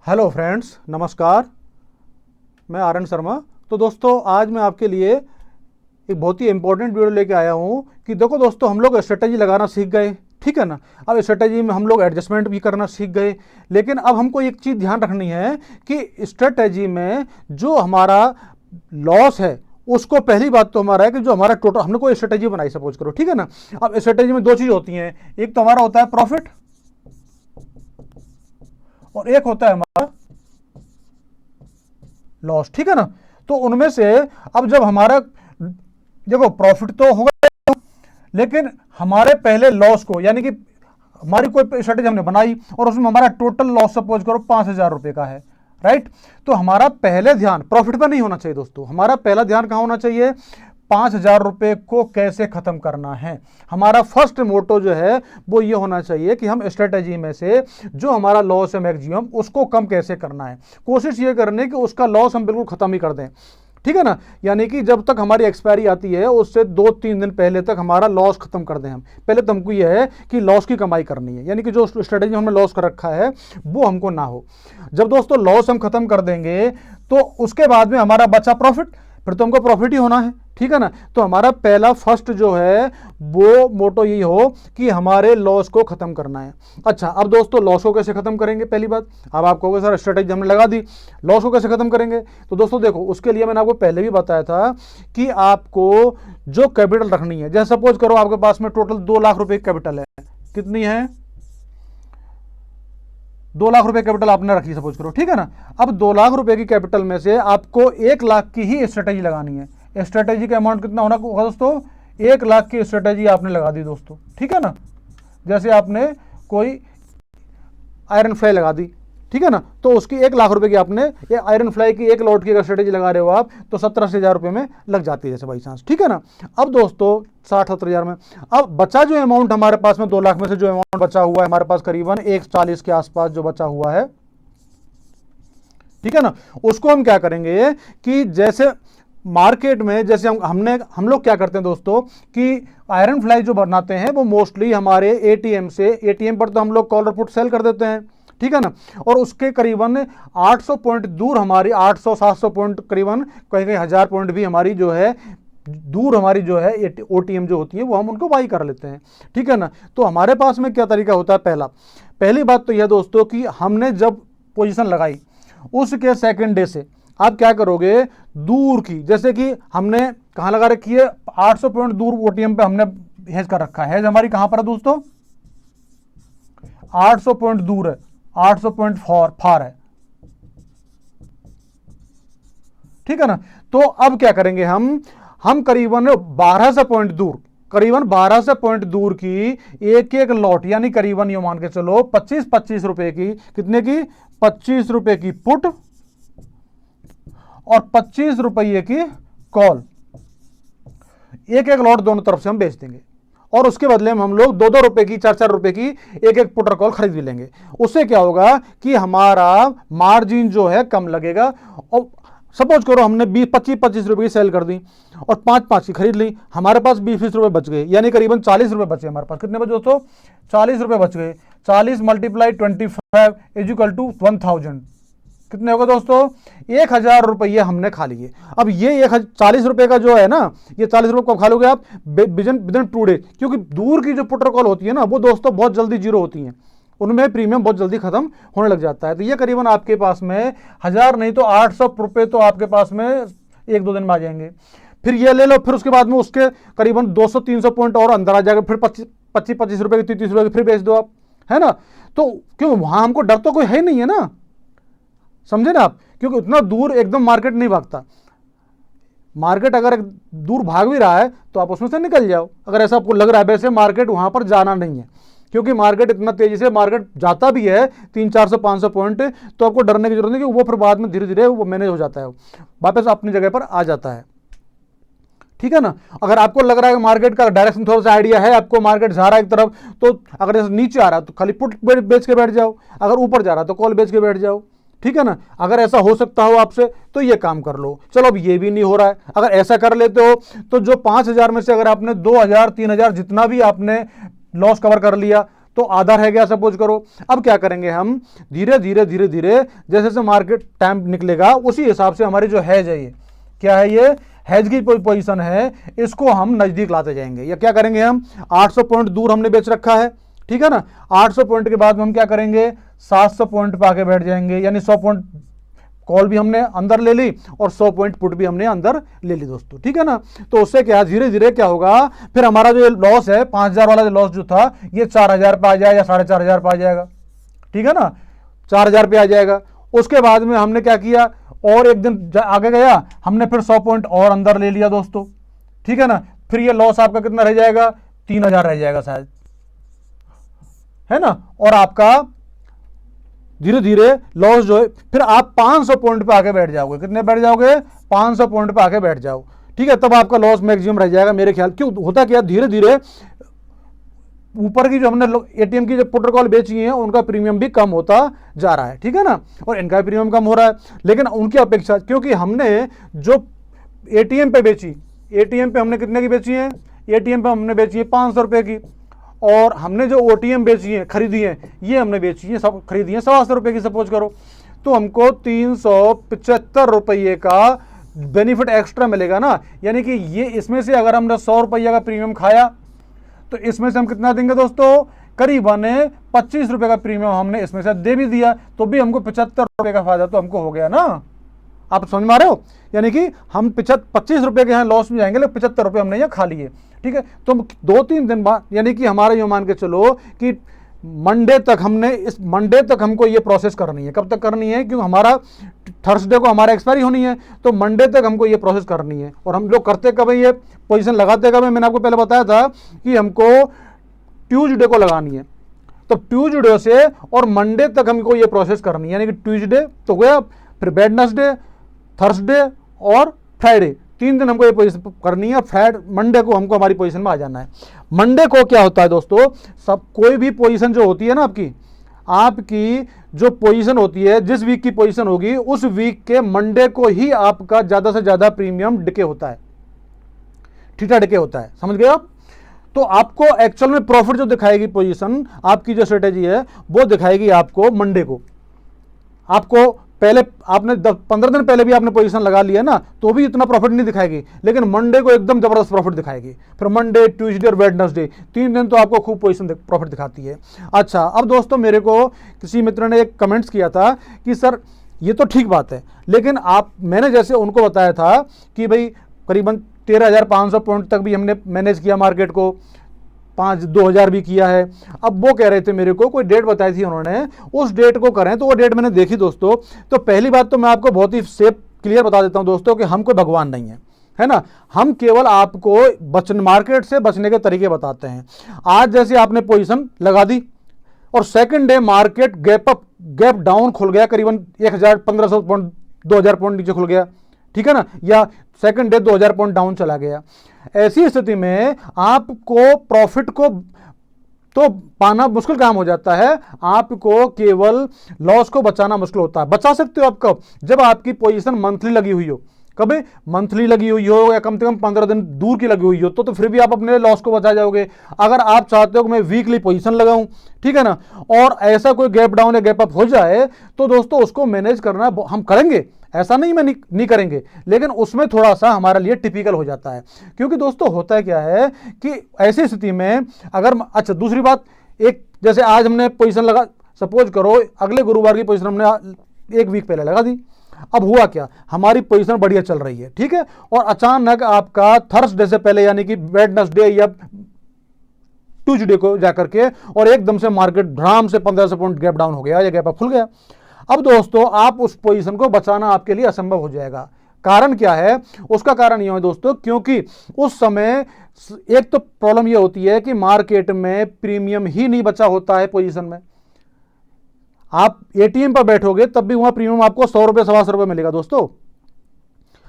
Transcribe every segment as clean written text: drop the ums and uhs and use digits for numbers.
Hello friends, नमस्कार। मैं are N Sharma. तो दोस्तों, आज मैं आपके लिए एक बहुत ही इंपॉर्टेंट वीडियो लेके आया हूँ कि देखो दोस्तों, हम लोग स्ट्रेटजी लगाना सीख गए, ठीक है ना। अब स्ट्रेटजी में हम लोग एडजस्टमेंट भी करना सीख गए, लेकिन अब हमको एक चीज़ ध्यान रखनी है कि स्ट्रेटजी में जो हमारा लॉस है उसको, पहली बात तो हमारा है कि जो हमारा टोटल, हमने कोई स्ट्रेटजी बनाई सपोज करो, ठीक है ना। अब स्ट्रेटजी में दो चीज़ होती हैं, एक तो हमारा होता है प्रॉफिट और एक होता है हमारा लॉस, ठीक है ना। तो उनमें से अब जब हमारा, देखो प्रॉफिट तो होगा, लेकिन हमारे पहले लॉस को, यानी कि हमारी कोई स्ट्रेटेजी हमने बनाई और उसमें हमारा टोटल लॉस सपोज करो 5,000 रुपए का है, राइट। तो हमारा पहले ध्यान प्रॉफिट पर नहीं होना चाहिए दोस्तों, हमारा पहला ध्यान कहां होना चाहिए, 5,000 रुपए को कैसे खत्म करना है। हमारा फर्स्ट मोटो जो है वो ये होना चाहिए कि हम स्ट्रेटेजी में से जो हमारा लॉस है मैक्सिमम, उसको कम कैसे करना है। कोशिश ये करने कि उसका लॉस हम बिल्कुल खत्म ही कर दें, ठीक है ना। यानी कि जब तक हमारी एक्सपायरी आती है उससे 2-3 दिन पहले तक हमारा लॉस खत्म कर दें हम। पहले तो हमको यह है कि लॉस की कमाई करनी है, यानी कि जो स्ट्रेटेजी हमने लॉस कर रखा है वो हमको ना हो। जब दोस्तों लॉस हम खत्म कर देंगे तो उसके बाद में हमारा बचा प्रॉफिट, फिर तो हमको प्रॉफिट ही होना है, ठीक है ना। तो हमारा पहला फर्स्ट जो है वो मोटो यही हो कि हमारे लॉस को खत्म करना है। अच्छा, अब दोस्तों लॉस को कैसे खत्म करेंगे, पहली बात। अब आप कहोगे सर स्ट्रेटेजी हमने लगा दी, लॉस को कैसे खत्म करेंगे। तो दोस्तों देखो, उसके लिए मैंने आपको पहले भी बताया था कि आपको जो कैपिटल रखनी है, जैसे सपोज करो आपके पास में टोटल 2 लाख रुपए कैपिटल है। कितनी है, 2 लाख रुपए कैपिटल आपने रखी सपोज करो, ठीक है ना। अब 2 लाख रुपए की कैपिटल में से आपको 1 लाख की ही स्ट्रेटेजी लगानी है। स्ट्रेटेजी का अमाउंट कितना होना होगा दोस्तों, 1 लाख की स्ट्रेटेजी आपने लगा दी दोस्तों, ठीक है ना। जैसे आपने कोई आयरन फ्लाई लगा दी, ठीक है ना, तो उसकी 1 लाख रुपए की आपने, ये आयरन फ्लाई की 1 लॉट की अगर स्ट्रेटेजी लगा रहे हो आप, तो 70-80 हज़ार रुपए में लग जाती है जैसे बाई चांस, ठीक है ना। अब दोस्तों 60-70 हज़ार में, अब बचा जो अमाउंट हमारे पास में 2 लाख में से जो अमाउंट बचा हुआ है हमारे पास करीबन 140 के आसपास जो बचा हुआ है, ठीक है ना। उसको हम क्या करेंगे कि जैसे मार्केट में, जैसे हम लोग क्या करते हैं दोस्तों कि आयरन फ्लाई जो बनाते हैं वो मोस्टली हमारे एटीएम से, एटीएम पर तो हम लोग कॉल और पुट सेल कर देते हैं, ठीक है ना। और उसके करीबन 800 पॉइंट दूर हमारी, 800-700 पॉइंट, करीबन कहीं कहीं 1000 पॉइंट भी हमारी जो है दूर, हमारी जो है ओटीएम जो होती है वो हम उनको बाई कर लेते हैं, ठीक है ना। तो हमारे पास में क्या तरीका होता है, पहली बात तो यह दोस्तों कि हमने जब पोजीशन लगाई उसके सेकंड डे से आप क्या करोगे, दूर की, जैसे कि हमने कहां लगा रखी है, 800 पॉइंट दूर ओटीएम पे हमने हेज कर रखा है। हेज हमारी कहां पर है दोस्तों, 800 पॉइंट दूर है, 800 पॉइंट फार है, ठीक है ना। तो अब क्या करेंगे हम करीबन 1200 पॉइंट दूर, करीबन 1200 पॉइंट दूर की एक एक लॉट, यानी करीबन ये मान के चलो 25-25 रुपए की, कितने की, 25 रुपए की पुट और 25 रुपये की कॉल, एक एक लॉट दोनों तरफ से हम बेच देंगे। और उसके बदले में हम लोग 2-2 रुपए की, 4-4 रुपए की एक एक पुट और कॉल खरीद भी लेंगे। उससे क्या होगा कि हमारा मार्जिन जो है कम लगेगा। और सपोज करो हमने 25-25 रुपए की सेल कर दी और 5-5 की खरीद ली, हमारे पास 20 रुपए बच गए, यानी करीबन 40 रुपए बचे हमारे पास। कितने बचे दोस्तों, 40 रुपए बच गए। 40 × 25 = 1000। कितने होगा दोस्तों, 1000 रुपये हमने खा लिए। अब ये 40 रुपए का जो है ना, ये 40 रुपए कब खा लोगे आप, विदिन 2 डे, क्योंकि दूर की जो पुट और कॉल होती है ना वो दोस्तों बहुत जल्दी जीरो होती हैं, उनमें प्रीमियम बहुत जल्दी खत्म होने लग जाता है। तो ये करीबन आपके पास में 1000 नहीं तो 800 रुपये तो आपके पास में 1-2 दिन में आ जाएंगे। फिर ये ले लो, फिर उसके बाद में उसके करीबन 200-300 पॉइंट और अंदर आ जाएगा, फिर 25-25 रुपए की, 30 रुपए की फिर बेच दो आप, है ना। तो क्यों, वहां हमको डर तो कोई है नहीं है ना, समझे ना आप, क्योंकि उतना दूर एकदम मार्केट नहीं भागता। मार्केट अगर दूर भाग भी रहा है तो आप उसमें से निकल जाओ, अगर ऐसा आपको लग रहा है। वैसे मार्केट वहां पर जाना नहीं है, क्योंकि मार्केट इतना तेजी से मार्केट जाता भी है 300-400-500 पॉइंट, तो आपको डरने की जरूरत नहीं, कि वो फिर बाद में धीरे धीरे वो मैनेज हो जाता है, वापस अपनी जगह पर आ जाता है, ठीक है ना। अगर आपको लग रहा है कि मार्केट का डायरेक्शन थोड़ा सा आइडिया है आपको, मार्केट जा रहा है एक तरफ, तो अगर नीचे आ रहा है तो खाली पुट बेच के बैठ जाओ, अगर ऊपर जा रहा है तो कॉल बेच के बैठ जाओ, ठीक है ना। अगर ऐसा हो सकता हो आपसे तो ये काम कर लो। चलो अब ये भी नहीं हो रहा है, अगर ऐसा कर लेते हो तो जो 5000 में से अगर आपने 2000-3000 जितना भी आपने लॉस कवर कर लिया, तो आधा रह गया सपोज करो। अब क्या करेंगे हम, धीरे धीरे धीरे धीरे जैसे जैसे मार्केट टाइम निकलेगा उसी हिसाब से हमारी जो हैज है, ये क्या है, ये हैज की पोजीशन है, इसको हम नजदीक लाते जाएंगे। या क्या करेंगे हम, 800 पॉइंट दूर हमने बेच रखा है, ठीक है ना, 800 पॉइंट के बाद में हम क्या करेंगे, 700 पॉइंट पे आके बैठ जाएंगे, यानी 100 पॉइंट कॉल भी हमने अंदर ले ली और 100 पॉइंट पुट भी हमने अंदर ले ली दोस्तों, ठीक है ना। तो उससे क्या धीरे धीरे क्या होगा, फिर हमारा जो लॉस है 5000 वाला जो लॉस जो था ये 4000 पे आ जाएगा या 4500 पे आ जाएगा, ठीक है ना, 4000 पे आ जाएगा। उसके बाद में हमने क्या किया, और एक दिन आगे गया, हमने फिर 100 पॉइंट और अंदर ले लिया दोस्तों, ठीक है ना। फिर ये लॉस आपका कितना रह जाएगा, 3000 रह जाएगा शायद, है ना। और आपका धीरे धीरे लॉस जो है, फिर आप 500 पॉइंट पे आके बैठ जाओगे, कितने बैठ जाओगे, 500 पॉइंट पे आके बैठ जाओ, ठीक है। तब आपका लॉस मैक्सिमम रह जाएगा मेरे ख्याल। क्यों होता क्या, धीरे धीरे ऊपर की जो हमने एटीएम की जो पुट कॉल बेची है उनका प्रीमियम भी कम होता जा रहा है, ठीक है ना, और इनका प्रीमियम कम हो रहा है। लेकिन उनकी अपेक्षा, क्योंकि हमने जो एटीएम पे बेची, एटीएम पे हमने कितने की बेची है, एटीएम पे हमने बेची है 500 रुपए की, और हमने जो ओटीएम बेची है, खरीदी है, ये हमने बेची है, सब खरीदी है 125 रुपए की सपोज करो, तो हमको 375 रुपये का बेनिफिट एक्स्ट्रा मिलेगा ना। यानी कि ये इसमें से अगर हमने 100 रुपया का प्रीमियम खाया तो इसमें से हम कितना देंगे दोस्तों, करीबन 25 रुपए का प्रीमियम हमने इसमें से दे भी दिया, तो भी हमको 75 रुपए का फायदा तो हमको हो गया ना। आप समझ में आ रहे हो, यानी कि हम 25 रुपए के यहाँ लॉस में जाएंगे, लेकिन 75 रुपए हमने यहाँ खा लिए, ठीक है। तो 2-3 दिन बाद, यानी कि हमारा ये मान के चलो कि मंडे तक हमने, इस मंडे तक हमको ये प्रोसेस करनी है। कब तक करनी है, क्योंकि हमारा थर्सडे को हमारा एक्सपायरी होनी है, तो मंडे तक हमको ये प्रोसेस करनी है। और हम लोग करते कब है, ये पोजीशन लगाते कब है, मैंने आपको पहले बताया था कि हमको ट्यूसडे को लगानी है। तो ट्यूसडे से और मंडे तक हमको ये प्रोसेस करनी है, यानी कि ट्यूसडे तो गया, फिर वेडनेसडे, थर्सडे और फ्राइडे, 3 दिन हमको ये पोजीशन करनी है। मंडे को हमको हमारी पोजीशन में आ जाना है। मंडे को क्या होता है दोस्तों, सब कोई भी पोजीशन जो होती है ना आपकी जो पोजीशन होती है, जिस वीक की पोजीशन होगी उस वीक के मंडे को ही आपका ज्यादा से ज्यादा प्रीमियम डिके होता है, थीटा डिके होता है, समझ गए आप। तो आपको एक्चुअल में प्रॉफिट जो दिखाएगी पोजीशन, आपकी जो स्ट्रेटेजी है वो दिखाएगी आपको मंडे को। आपको पहले आपने 15 दिन पहले भी आपने पोजीशन लगा लिया ना, तो भी इतना प्रॉफिट नहीं दिखाएगी, लेकिन मंडे को एकदम जबरदस्त प्रॉफिट दिखाएगी। फिर मंडे, ट्यूसडे और वेडनेसडे, 3 दिन तो आपको खूब पोजीशन प्रॉफिट दिखाती है। अच्छा, अब दोस्तों मेरे को किसी मित्र ने एक कमेंट्स किया था कि सर ये तो ठीक बात है, लेकिन मैंने जैसे उनको बताया था कि भाई करीबन 13,500 पॉइंट तक भी हमने मैनेज किया मार्केट को, 2000 भी किया है। अब वो कह रहे थे मेरे को, कोई डेट बताई थी उन्होंने, उस डेट को करें, तो वो डेट मैंने देखी दोस्तों। तो पहली बात तो मैं आपको बहुत ही सेफ क्लियर बता देता हूं दोस्तों कि हम कोई भगवान नहीं है ना। हम केवल आपको मार्केट से बचने के तरीके बताते हैं। आज जैसे आपने पोजीशन लगा दी और second day market gap down खुल गया, करीबन 1500 पॉइंट 2000 पॉइंट नीचे खुल गया, ठीक है ना, या सेकंड डे 2000 पॉइंट डाउन चला गया। ऐसी स्थिति में आपको प्रॉफिट को तो पाना मुश्किल काम हो जाता है, आपको केवल लॉस को बचाना मुश्किल होता है। बचा सकते हो आप कब, जब आपकी पोजीशन मंथली लगी हुई हो, कभी मंथली लगी हुई हो या कम से कम 15 दिन दूर की लगी हुई हो, तो फिर भी आप अपने लॉस को बचा जाओगे। अगर आप चाहते हो कि मैं वीकली पोजीशन लगाऊं, ठीक है ना, और ऐसा कोई गैप डाउन या गैप अप हो जाए, तो दोस्तों उसको मैनेज करना हम करेंगे, ऐसा नहीं मैं नहीं करेंगे, लेकिन उसमें थोड़ा सा हमारे लिए टिपिकल हो जाता है। क्योंकि दोस्तों होता है क्या है कि ऐसी स्थिति में अगर, अच्छा दूसरी बात, एक जैसे आज हमने पोजीशन लगा, सपोज करो अगले गुरुवार की पोजीशन हमने 1 वीक पहले लगा दी। अब हुआ क्या, हमारी पोजीशन बढ़िया चल रही है, ठीक है, और अचानक आपका थर्सडे से पहले यानी कि वेडनेसडे या ट्यूसडे को जाकर के और एकदम से मार्केट धड़ाम से 1500 पॉइंट गैप डाउन हो गया या गैप अप खुल गया। अब दोस्तों आप उस पोजीशन को बचाना आपके लिए असंभव हो जाएगा। कारण क्या है, उसका कारण यह है दोस्तों, क्योंकि उस समय एक तो प्रॉब्लम यह होती है कि मार्केट में प्रीमियम ही नहीं बचा होता है पोजीशन में। आप एटीएम पर बैठोगे तब भी वहां प्रीमियम आपको 100 रुपए 125 रुपए मिलेगा दोस्तों।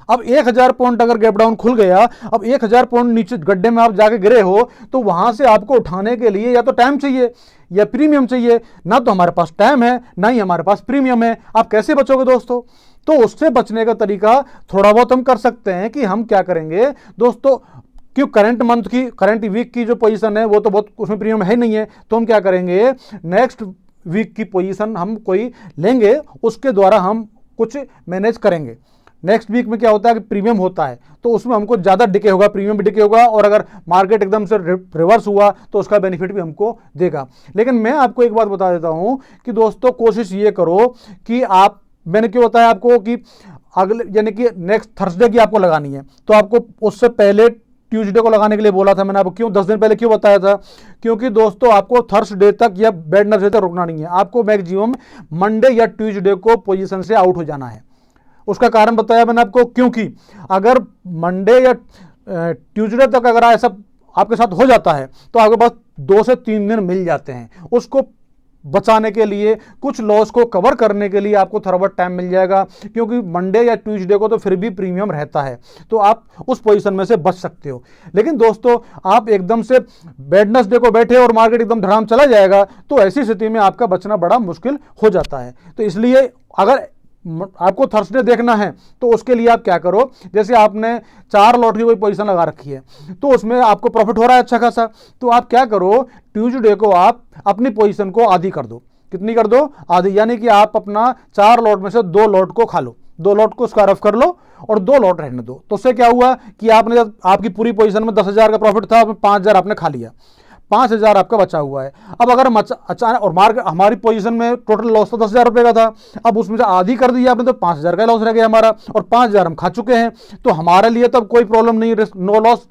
अब 1000 पॉइंट अगर गैप डाउन खुल गया, अब 1000 पॉइंट नीचे गड्ढे में आप जाके गिरे हो, तो वहां से आपको उठाने के लिए या तो टाइम चाहिए या प्रीमियम चाहिए। ना तो हमारे पास टाइम है, ना ही हमारे पास प्रीमियम है। आप कैसे बचोगे दोस्तों? तो उससे बचने का तरीका थोड़ा बहुत हम कर सकते हैं कि हम क्या करेंगे दोस्तों, क्यों करंट मंथ की, करंट वीक की जो पोजीशन है वो तो बहुत उसमें प्रीमियम है नहीं है, तो हम क्या करेंगे, नेक्स्ट वीक की पोजीशन हम कोई लेंगे, उसके द्वारा हम कुछ मैनेज करेंगे। नेक्स्ट वीक में क्या होता है कि प्रीमियम होता है, तो उसमें हमको ज़्यादा डिके होगा, प्रीमियम भी डिके होगा, और अगर मार्केट एकदम से रिवर्स हुआ तो उसका बेनिफिट भी हमको देगा। लेकिन मैं आपको एक बात बता देता हूं कि दोस्तों कोशिश ये करो कि आप, मैंने क्यों बताया आपको कि अगले यानी कि नेक्स्ट थर्सडे की आपको लगानी है, तो आपको उससे पहले ट्यूसडे को लगाने के लिए बोला था मैंने आपको। क्यों 10 दिन पहले क्यों बताया था? क्योंकि दोस्तों आपको थर्सडे तक या वेडनेसडे तक रुकना नहीं है, आपको मैक्सिमम मंडे या ट्यूसडे को पोजीशन से आउट हो जाना है। उसका कारण बताया मैंने आपको, क्योंकि अगर मंडे या ट्यूसडे तक अगर ऐसा आपके साथ हो जाता है तो आपके पास 2 से 3 दिन मिल जाते हैं। उसको बचाने के लिए, कुछ लॉस को कवर करने के लिए आपको थोड़ा बहुत टाइम मिल जाएगा, क्योंकि मंडे या ट्यूसडे को तो फिर भी प्रीमियम रहता है, तो आप उस पोजीशन में से बच सकते हो। लेकिन दोस्तों आप एकदम से वेडनेसडे को बैठे और मार्केट एकदम धड़ाम चला जाएगा, तो ऐसी स्थिति में आपका बचना बड़ा मुश्किल हो जाता है। तो इसलिए अगर आपको थर्सडे देखना है तो उसके लिए आप क्या करो, जैसे आपने 4 लॉट की कोई पोजीशन लगा रखी है तो उसमें आपको प्रॉफिट हो रहा है अच्छा खासा, तो आप क्या करो, ट्यूसडे को आप अपनी पोजीशन को आधी कर दो। कितनी कर दो? आधी, यानी कि आप अपना 4 लॉट में से 2 लॉट को खा लो, 2 लॉट को स्क्वायर ऑफ कर लो और 2 लॉट रहने दो। तो उससे क्या हुआ कि आपने, जब आपकी पूरी पोजीशन में 10,000 का प्रॉफिट था, 5,000 आपने खा लिया, 5,000 आपका बचा हुआ है। अब अगर अचानक, और मार्केट हमारी पोजीशन में टोटल लॉस तो 10,000 रुपये का था, अब उसमें से आधी कर दी आपने तो 5,000 का लॉस रह गया हमारा, और 5,000 हम खा चुके हैं, तो हमारे लिए तब कोई प्रॉब्लम नहीं, रिस्क नो लॉस,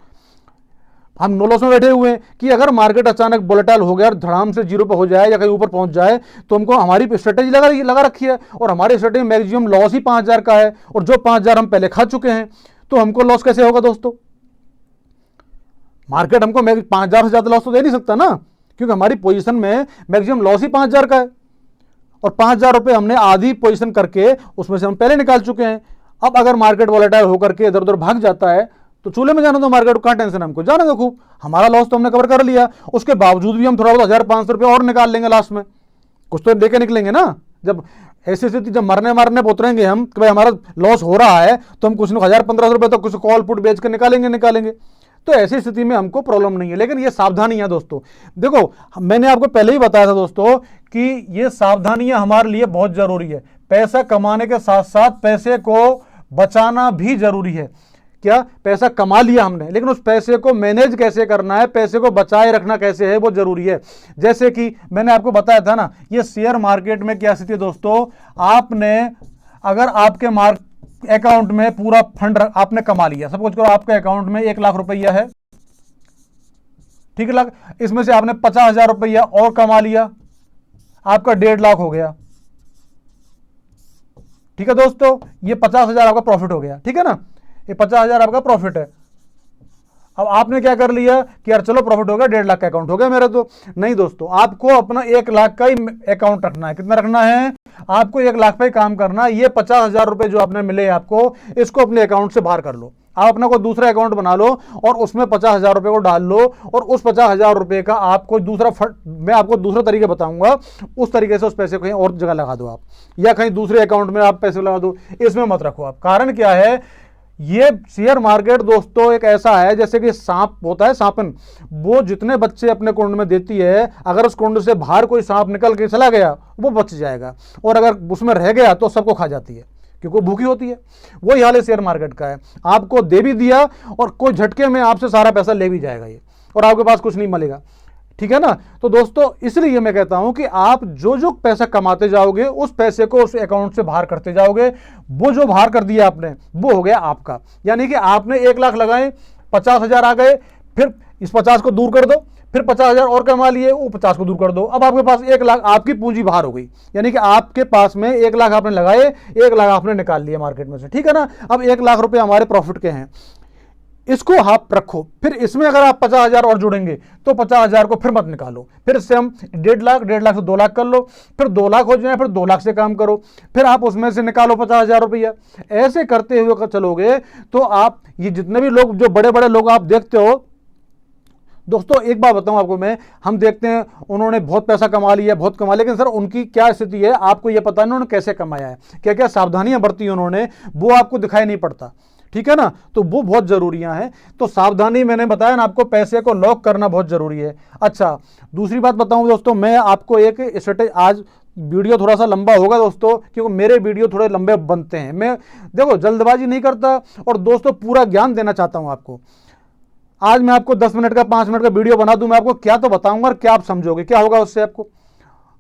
हम नो लॉस में बैठे हुए हैं। कि अगर मार्केट अचानक वोलेटाइल हो गया और धड़ाम से जीरो पर हो जाए या कहीं ऊपर पहुंच जाए, तो हमको हमारी स्ट्रेटेजी लगा रखी है, और हमारी स्ट्रेटेजी मैक्सिमम लॉस ही 5,000 का है, और जो 5,000 हम पहले खा चुके हैं, तो हमको लॉस कैसे होगा दोस्तों? मार्केट हमको 5,000 से ज्यादा लॉस तो दे नहीं सकता ना, क्योंकि हमारी पोजीशन में मैक्सिमम लॉस ही 5,000 का है, और 5,000 रुपये हमने आधी पोजीशन करके उसमें से हम पहले निकाल चुके हैं। अब अगर मार्केट वॉलेटाइल होकर के इधर उधर भाग जाता है तो चूल्हे में जाना दो, मार्केट को कहाँ टेंशन, हमको जाने दो खूब, हमारा लॉस तो हमने कवर कर लिया। उसके बावजूद भी हम थोड़ा बहुत 1,500 रुपये और निकाल लेंगे लास्ट में, कुछ तो लेके निकलेंगे ना। जब ऐसी स्थिति, जब मरने पे उतरेंगे हम कि भाई हमारा लॉस हो रहा है, तो हम कुछ 1,000-1,500 रुपये तो कुछ कॉल पुट बेच के निकालेंगे। तो ऐसी स्थिति में हमको प्रॉब्लम नहीं है। लेकिन ये सावधानियां दोस्तों, देखो मैंने आपको पहले ही बताया था दोस्तों कि ये सावधानियां हमारे लिए बहुत जरूरी है। पैसा कमाने के साथ साथ पैसे को बचाना भी जरूरी है। क्या, पैसा कमा लिया हमने, लेकिन उस पैसे को मैनेज कैसे करना है, पैसे को बचाए रखना कैसे है, वो जरूरी है। जैसे कि मैंने आपको बताया था ना, ये शेयर मार्केट में क्या स्थिति है दोस्तों, आपने अगर आपके अकाउंट में पूरा फंड आपने कमा लिया, सपोज करो आपके अकाउंट में 1 लाख रुपया है, ठीक है, इसमें से आपने 50,000 रुपया और कमा लिया, आपका 1.5 लाख हो गया, ठीक है दोस्तों, ये 50,000 आपका प्रॉफिट हो गया, ठीक है ना, ये 50,000 आपका प्रॉफिट है। अब आपने क्या कर लिया कि यार चलो प्रॉफिट हो गया, 1.5 लाख का अकाउंट हो गया मेरा, तो नहीं दोस्तों, आपको अपना 1 लाख का ही अकाउंट रखना है। कितना रखना है? आपको 1 लाख पे ही काम करना है। ये 50,000 रुपए जो आपने मिले आपको, इसको अपने अकाउंट से बाहर कर लो, आप अपना कोई दूसरा अकाउंट बना लो और उसमें 50,000 रुपए को डाल लो, और उस 50,000 रुपए का आपको दूसरा फंड, मैं आपको दूसरा तरीके बताऊंगा, उस तरीके से उस पैसे को कहीं और जगह लगा दो आप, या कहीं दूसरे अकाउंट में आप पैसे लगा दो, इसमें मत रखो आप। कारण क्या है, ये शेयर मार्केट दोस्तों एक ऐसा है जैसे कि सांप होता है, सांपन, वो जितने बच्चे अपने कुंड में देती है, अगर उस कुंड से बाहर कोई सांप निकल के चला गया वो बच जाएगा, और अगर उसमें रह गया तो सबको खा जाती है, क्योंकि भूखी होती है। वही हाल है शेयर मार्केट का है, आपको दे भी दिया और कोई झटके में आपसे सारा पैसा ले भी जाएगा ये, और आपके पास कुछ नहीं मिलेगा, ठीक है ना। तो दोस्तों इसलिए मैं कहता हूं कि आप जो जो पैसा कमाते जाओगे, उस पैसे को उस अकाउंट से बाहर करते जाओगे। वो जो बाहर कर दिया आपने, वो हो गया आपका, यानी कि आपने 1 लाख लगाए, 50,000 आ गए, फिर इस 50 को दूर कर दो, फिर 50,000 और कमा लिए, वो 50 को दूर कर दो, अब आपके पास 1 लाख, आपकी पूंजी बाहर हो गई, यानी कि आपके पास में 1 लाख आपने लगाए, 1 लाख आपने निकाल लिया मार्केट में से, ठीक है ना। अब 1 लाख रुपए हमारे प्रॉफिट के हैं, इसको आप रखो, फिर इसमें अगर आप 50,000 और जुड़ेंगे तो 50,000 को फिर मत निकालो, फिर इससे हम 1.5 लाख, 1.5 लाख से 2 लाख कर लो, फिर 2 लाख हो जाए, फिर 2 लाख से काम करो, फिर आप उसमें से निकालो 50,000 रुपया। ऐसे करते हुए चलोगे तो आप, ये जितने भी लोग, जो बड़े बड़े लोग आप देखते हो दोस्तों, एक बात बताऊं आपको मैं, हम देखते हैं उन्होंने बहुत पैसा कमा लिया, बहुत कमा, लेकिन सर उनकी क्या स्थिति है आपको ये पता नहीं, उन्होंने कैसे कमाया है, क्या क्या सावधानियां बरती उन्होंने, वो आपको दिखाई नहीं पड़ता, ठीक है ना, तो वो बहुत जरूरियां हैं। तो सावधानी, मैंने बताया ना आपको, पैसे को लॉक करना बहुत जरूरी है। अच्छा, दूसरी बात बताऊं दोस्तों, मैं आपको एक स्ट्रेटेजी, आज वीडियो थोड़ा सा लंबा होगा दोस्तों, क्योंकि मेरे वीडियो थोड़े लंबे बनते हैं। मैं देखो जल्दबाजी नहीं करता, और दोस्तों पूरा ज्ञान देना चाहता हूं आपको। आज मैं आपको 10 मिनट का 5 मिनट का वीडियो बना दूं, मैं आपको क्या तो बताऊंगा और क्या आप समझोगे, क्या होगा उससे आपको।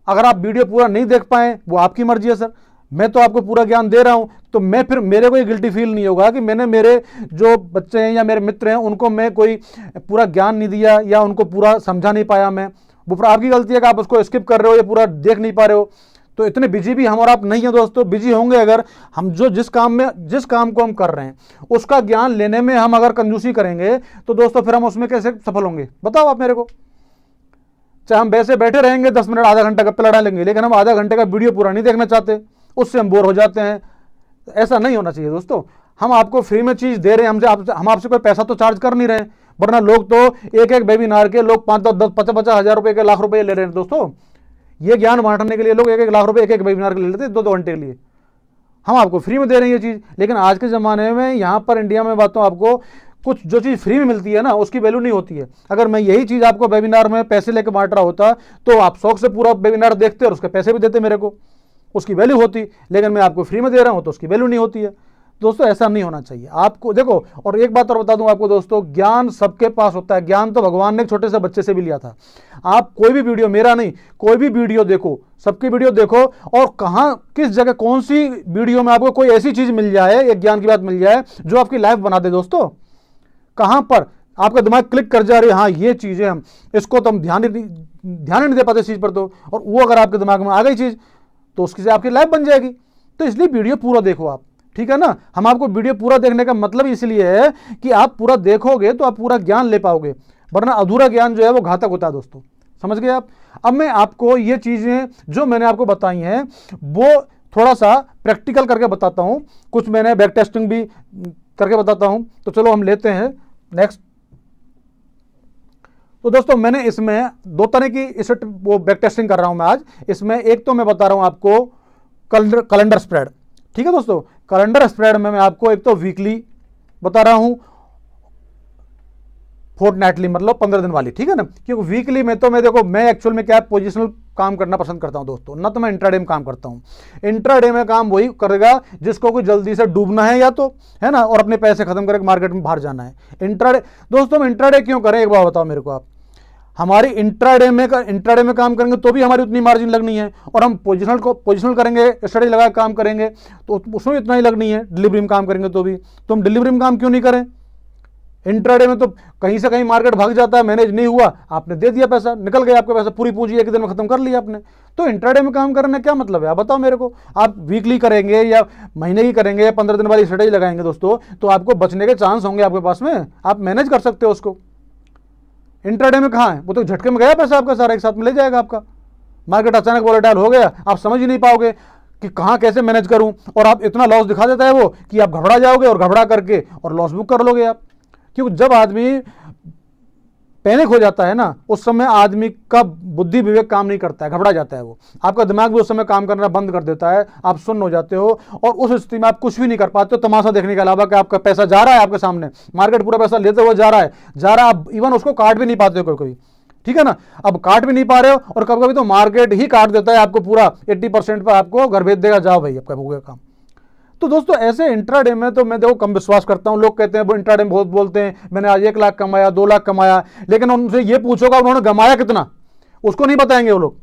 अगर आप वीडियो पूरा नहीं देख पाए, वो आपकी मर्जी है सर, मैं तो आपको पूरा ज्ञान दे रहा हूं, तो मैं फिर मेरे को ये गिल्टी फील नहीं होगा कि मैंने मेरे जो बच्चे हैं या मेरे मित्र हैं उनको मैं कोई पूरा ज्ञान नहीं दिया या उनको पूरा समझा नहीं पाया मैं। वो फिर आपकी गलती है कि आप उसको स्किप कर रहे हो या पूरा देख नहीं पा रहे हो। तो इतने बिजी भी हम और आप नहीं है दोस्तों। बिजी होंगे अगर हम जो जिस काम को हम कर रहे हैं उसका ज्ञान लेने में हम अगर कंजूसी करेंगे, तो दोस्तों फिर हम उसमें कैसे सफल होंगे, बताओ आप मेरे को। चाहे हम वैसे बैठे रहेंगे 10 मिनट आधा घंटा गप्पे लड़ा लेंगे, लेकिन हम आधा घंटे का वीडियो पूरा नहीं देखना चाहते, उससे हम बोर हो जाते हैं। ऐसा नहीं होना चाहिए दोस्तों। हम आपको फ्री में चीज दे रहे हैं, हम आपसे कोई पैसा तो चार्ज कर नहीं रहे, वरना लोग तो एक एक वेबिनार के लोग 5-10 50-50 हजार रुपए के, लाख रुपए ले रहे हैं दोस्तों। ये ज्ञान बांटने के लिए लोग 1-1 लाख रुपए एक वेबिनार के ले लेते हैं 2-2 घंटे के लिए। हम आपको फ्री में दे रहे हैं ये चीज। लेकिन आज के जमाने में यहाँ पर इंडिया में बातों आपको कुछ जो चीज फ्री में मिलती है ना, उसकी वैल्यू नहीं होती है। अगर मैं यही चीज आपको वेबिनार में पैसे लेकर बांट रहा होता, तो आप शौक से पूरा वेबिनार देखते और उसके पैसे भी देते मेरे को, उसकी वैल्यू होती। लेकिन मैं आपको फ्री में दे रहा हूं तो उसकी वैल्यू नहीं होती है दोस्तों। ऐसा नहीं होना चाहिए आपको। देखो, और एक बात और बता दूं आपको दोस्तों, ज्ञान सबके पास होता है। ज्ञान तो भगवान ने एक छोटे से बच्चे से भी लिया था। आप कोई भी वीडियो, मेरा नहीं, कोई भी वीडियो देखो, सबकी वीडियो देखो, और कहां किस जगह कौन सी वीडियो में आपको कोई ऐसी चीज मिल जाए, एक ज्ञान की बात मिल जाए जो आपकी लाइफ बना दे दोस्तों। कहां पर आपका दिमाग क्लिक कर जा रही है, हाँ ये चीजें हम इसको तो हम ध्यान ही नहीं दे पाते इस चीज पर, तो और वो अगर आपके दिमाग में आ गई चीज तो उसकी से आपकी लाइफ बन जाएगी। तो इसलिए वीडियो पूरा देखो आप, ठीक है ना। हम आपको वीडियो पूरा देखने का मतलब इसलिए है कि आप पूरा देखोगे तो आप पूरा ज्ञान ले पाओगे, वरना अधूरा ज्ञान जो है वो घातक होता है दोस्तों। समझ गए आप। अब मैं आपको ये चीजें जो मैंने आपको बताई हैं वो थोड़ा सा प्रैक्टिकल करके बताता हूं, कुछ मैंने बैक टेस्टिंग भी करके बताता हूं। तो चलो हम लेते हैं नेक्स्ट। तो दोस्तों मैंने इसमें 2 तरह की इस वो बैक टेस्टिंग कर रहा हूं मैं आज। इसमें एक तो मैं बता रहा हूं आपको कैलेंडर स्प्रेड, ठीक है दोस्तों। कैलेंडर स्प्रेड में मैं आपको एक तो वीकली बता रहा हूं, फोर्टनाइटली मतलब 15 दिन वाली, ठीक है ना। क्योंकि वीकली में तो मैं देखो, मैं एक्चुअल में क्या पोजिशनल काम करना पसंद करता हूं दोस्तों, ना तो मैं इंट्राडे में काम करता हूं। इंट्राडे में काम वही करेगा जिसको कोई जल्दी से डूबना है या तो, है ना, और अपने पैसे खत्म करके मार्केट में बाहर जाना है। इंट्राडे दोस्तों, हम इंट्राडे क्यों करें एक बार बताओ मेरे को आप। हमारी इंट्राडे में काम करेंगे तो भी हमारी उतनी मार्जिन लगनी है, और हम पोजिशनल करेंगे, स्टडी लगा काम करेंगे तो उसमें इतना ही लगनी है। डिलीवरी में काम करेंगे तो भी, तो हम डिलीवरी में काम क्यों नहीं करें। इंट्राडे में तो कहीं से कहीं मार्केट भाग जाता है, मैनेज नहीं हुआ, आपने दे दिया पैसा, निकल गया आपका पैसा, पूरी पूंजी एक दिन में खत्म कर लिया आपने। तो इंट्राडे में काम करने क्या मतलब है, आप बताओ मेरे को। आप वीकली करेंगे या महीने की करेंगे या 15 दिन वाली स्ट्रेटेजी लगाएंगे दोस्तों, तो आपको बचने के चांस होंगे आपके पास में, आप मैनेज कर सकते हो उसको। इंट्राडे में कहाँ है, वो तो झटके में गया पैसा आपका सारा, एक साथ में ले जाएगा आपका। मार्केट अचानक वोलेटाइल हो गया, आप समझ ही नहीं पाओगे कि कहाँ कैसे मैनेज करूं, और आप इतना लॉस दिखा देता है वो कि आप घबरा जाओगे, और घबरा करके और लॉस बुक कर लोगे आप। क्योंकि जब आदमी पैनिक हो जाता है ना, उस समय आदमी का बुद्धि विवेक काम नहीं करता है, घबरा जाता है वो। आपका दिमाग भी उस समय काम करना बंद कर देता है, आप सुन्न हो जाते हो, और उस स्थिति में आप कुछ भी नहीं कर पाते हो तमाशा देखने के अलावा कि आपका पैसा जा रहा है आपके सामने, मार्केट पूरा पैसा लेते हुए जा रहा है, आप इवन उसको काट भी नहीं पाते हो कभी, ठीक है ना। अब काट भी नहीं पा रहे हो, और कभी कभी तो मार्केट ही काट देता है आपको पूरा 80% पर, आपको घर भेज देगा, जाओ भाई आपका हो गया काम। तो दोस्तों ऐसे इंट्राडे में तो मैं देखो कम विश्वास करता हूं। लोग कहते हैं वो इंट्राडे में बहुत बोलते हैं, मैंने आज 1 लाख कमाया, 2 लाख कमाया, लेकिन उनसे ये पूछोगा उन्होंने कमाया कितना, उसको नहीं बताएंगे वो लोग।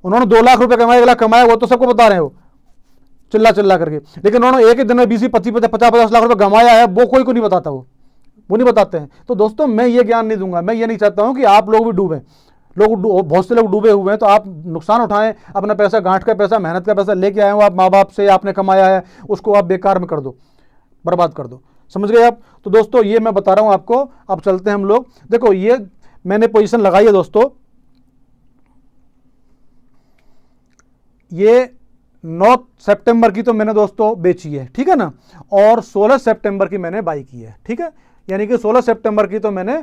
उन्होंने 2 लाख रुपए कमाया, 1 लाख कमाया, वो तो सबको बता रहे हैं वो चिल्ला चिल्ला करके, लेकिन उन्होंने एक ही दिन में 20-25-50-50 लाख रुपए कमाया है, वो कोई को नहीं बताता, वो नहीं बताते हैं। तो दोस्तों मैं ये ज्ञान नहीं दूंगा, मैं ये नहीं चाहता हूं कि आप लोग भी डूबे। बहुत से लोग डूबे हुए हैं, तो आप नुकसान उठाएं, अपना पैसा, गांठ का पैसा, मेहनत का पैसा लेके आए हो आप, माँ बाप से आपने कमाया है, उसको आप बेकार में कर दो, बर्बाद कर दो। समझ गए आप। तो दोस्तों ये मैं बता रहा हूं आपको। अब चलते हैं हम लोग। देखो ये मैंने पोजीशन लगाई है दोस्तों, ये 9 सितंबर की तो मैंने दोस्तों बेची है, ठीक है ना, और 16 सितंबर की मैंने बाई की है, ठीक है। यानी कि 16 सितंबर की तो मैंने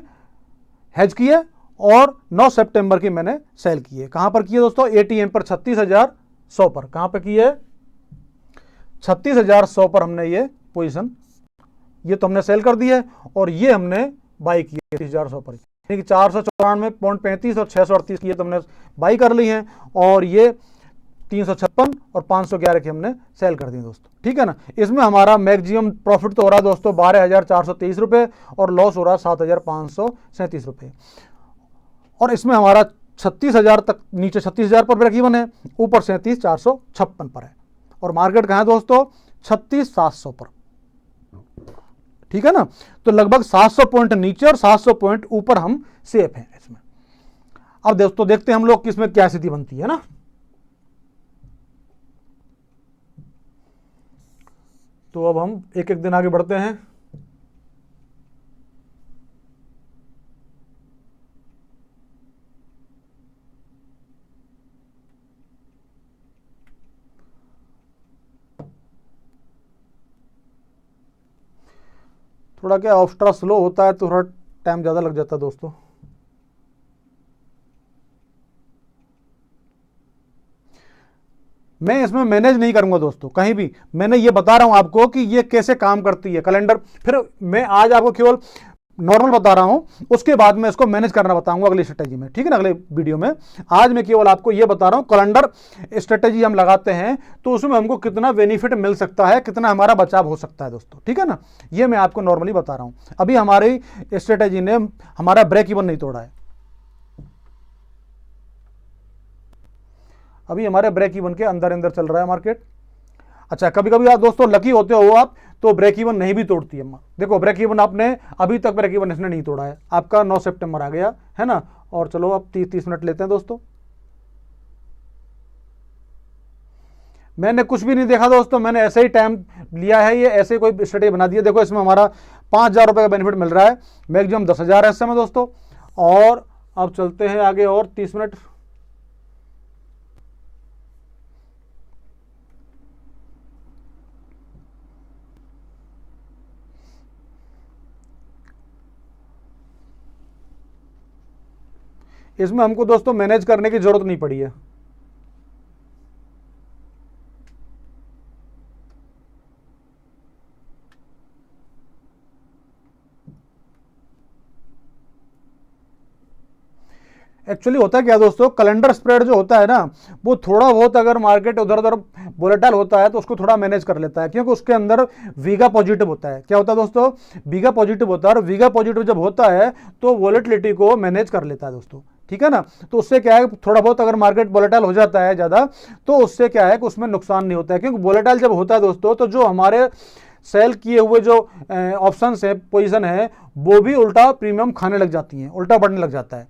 हेज की है, और 9 सितंबर की मैंने सेल की है। कहां पर की है दोस्तों, एटीएम पर 36,100 पर। कहां पर की है, 36,100 पर हमने ये पोजीशन ये तो हमने सेल कर दी है, और ये हमने बाई की है 30,100 पर, यानी कि 494.35 और 638 की ये तो हमने बाई कर ली है, और ये 356 और 511 की हमने सेल कर दी दोस्तों। ठीक है ना। इसमें हमारा मैक्सिमम प्रॉफिट तो हो रहा है दोस्तों 12,423 रुपये, और लॉस हो रहा है 7,537 रुपये, और इसमें हमारा 36,000 तक, नीचे 36,000 पर ब्रेक इवन है, ऊपर 37,456 पर है, और मार्केट कहाँ है दोस्तों 36,700 पर। ठीक है ना। तो लगभग 700 पॉइंट नीचे और 700 पॉइंट ऊपर हम सेफ हैं इसमें। अब दोस्तों देखते हैं हम लोग किसमें क्या स्थिति बनती है ना। तो अब हम एक एक दिन आगे बढ़ते हैं। थोड़ा क्या ऑफ्स्ट्रा स्लो होता है तो थोड़ा टाइम ज़्यादा लग जाता है दोस्तों। मैं इसमें मैनेज नहीं करूंगा दोस्तों कहीं भी, मैंने ये बता रहा हूं आपको कि ये कैसे काम करती है कैलेंडर। फिर मैं आज आपको केवल नॉर्मल बता रहा हूं, उसके बाद मैं इसको मैनेज करना बताऊंगा अगली स्ट्रेटेजी में। ठीक है ना, अगले वीडियो में। आज मैं केवल आपको ये बता रहा हूं कैलेंडर स्ट्रेटेजी हम लगाते हैं तो उसमें हमको कितना बेनिफिट मिल सकता है, कितना हमारा बचाव हो सकता है दोस्तों। ठीक है ना, ये मैं आपको नॉर्मली बता रहा हूं। अभी हमारी स्ट्रेटेजी ने हमारा ब्रेक इवन नहीं तोड़ा है, अभी हमारे ब्रेक इवन के अंदर अंदर चल रहा है मार्केट। अच्छा, कभी कभी आप दोस्तों लकी होते हो आप तो ब्रेक इवन नहीं भी तोड़ती है। देखो ब्रेक इवन आपने अभी तक ब्रेक इवन इसने नहीं तोड़ा है, आपका 9 सितंबर आ गया है ना। और चलो अब 30 मिनट लेते हैं दोस्तों। मैंने कुछ भी नहीं देखा दोस्तों, मैंने ऐसे ही टाइम लिया है, ये ऐसे कोई स्ट्रेटेजी बना दी है। देखो इसमें हमारा 5,000 रुपये का बेनिफिट मिल रहा है, मैक्सिमम 10,000 है इस समय दोस्तों। और अब चलते हैं आगे और 30 मिनट। इसमें हमको दोस्तों मैनेज करने की जरूरत नहीं पड़ी है। एक्चुअली होता है क्या दोस्तों, कैलेंडर स्प्रेड जो होता है ना, वो थोड़ा बहुत अगर मार्केट उधर उधर वोलेटाइल होता है तो उसको थोड़ा मैनेज कर लेता है, क्योंकि उसके अंदर वीगा पॉजिटिव होता है। क्या होता है दोस्तों, वीगा पॉजिटिव होता है, और वीगा पॉजिटिव जब होता है तो वोलेटिलिटी को मैनेज कर लेता है दोस्तों। ठीक है ना। तो उससे क्या है, थोड़ा बहुत अगर मार्केट वोलेटाइल हो जाता है ज़्यादा तो उससे क्या है कि उसमें नुकसान नहीं होता है, क्योंकि वोलेटाइल जब होता है दोस्तों तो जो हमारे सेल किए हुए जो ऑप्शंस है, पोजीशन है, वो भी उल्टा प्रीमियम खाने लग जाती हैं, उल्टा बढ़ने लग जाता है,